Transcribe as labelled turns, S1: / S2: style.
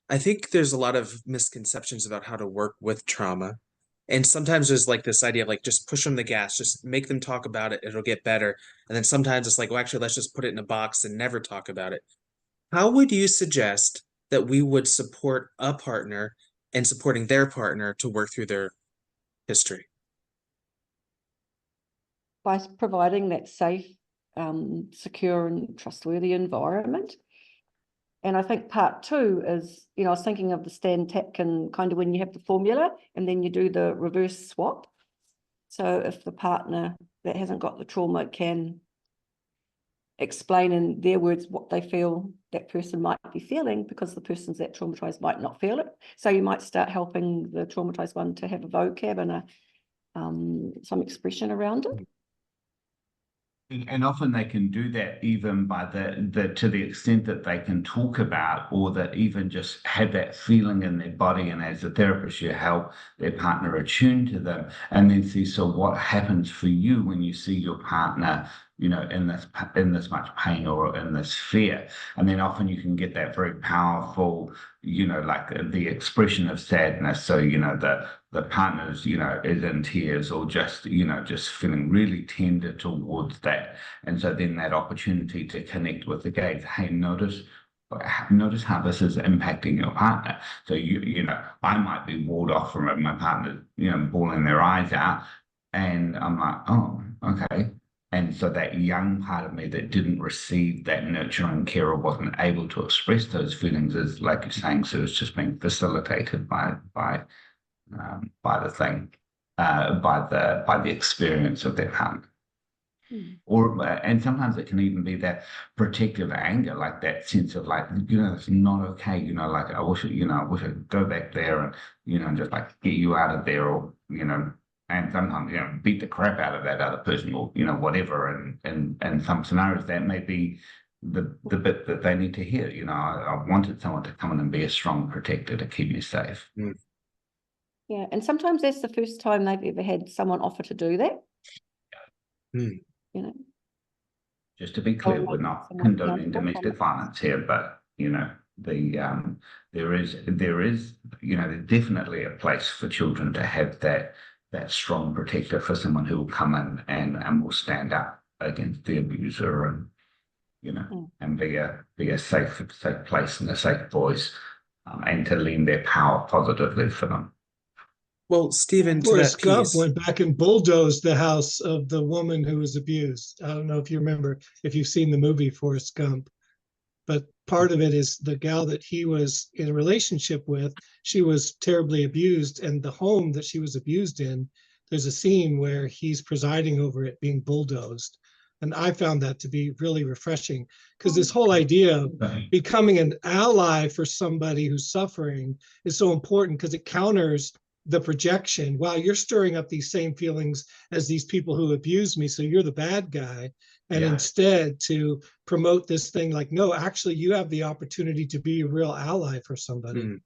S1: I think there's a lot of misconceptions about how to work with trauma. And sometimes there's like this idea of like just push them the gas, just make them talk about it, it'll get better. And then sometimes it's like, well, actually, let's just put it in a box and never talk about it. How would you suggest that we would support a partner and supporting their partner to work through their history?
S2: By providing that safe, secure and trustworthy environment. And I think part two is, I was thinking of the Stan Tatkin kind of when you have the formula and then you do the reverse swap. So if the partner that hasn't got the trauma can explain in their words what they feel that person might be feeling, because the person's that traumatized might not feel it. So you might start helping the traumatized one to have a vocab and some expression around it.
S3: And often they can do that even by to the extent that they can talk about, or that even just have that feeling in their body. And as a therapist, you help their partner attune to them and then see, so what happens for you when you see your partner, in this much pain or in this fear. And then often you can get that very powerful, like the expression of sadness. So, the partner's, is in tears or just feeling really tender towards that. And so then that opportunity to connect with the gaze, hey, notice how this is impacting your partner. So, I might be walled off from it, my partner, bawling their eyes out. And I'm like, oh, okay. And so that young part of me that didn't receive that nurturing care or wasn't able to express those feelings is, like you're saying, so it's just being facilitated by the thing, by the experience of their partner. And sometimes it can even be that protective anger, like that sense of like, it's not okay, like I wish I could go back there and, just like get you out of there, or, and sometimes, beat the crap out of that other person, or, whatever. And some scenarios that may be the bit that they need to hear. I wanted someone to come in and be a strong protector to keep me safe.
S2: Yeah, and sometimes that's the first time they've ever had someone offer to do that.
S3: Just to be clear, we're not condoning domestic violence here, but there is there's definitely a place for children to have that strong protector, for someone who will come in and will stand up against the abuser, and and be a safe place and a safe voice, and to lend their power positively for them.
S1: Well, Stephen, to
S4: Forrest
S1: that
S4: Gump
S1: piece,
S4: went back and bulldozed the house of the woman who was abused. I don't know if you remember, if you've seen the movie Forrest Gump, but part of it is the gal that he was in a relationship with, she was terribly abused, and the home that she was abused in, there's a scene where he's presiding over it being bulldozed. And I found that to be really refreshing, because this whole idea of becoming an ally for somebody who's suffering is so important, because it counters the projection. Wow, you're stirring up these same feelings as these people who abuse me, so you're the bad guy. And instead to promote this thing like, no, actually you have the opportunity to be a real ally for somebody.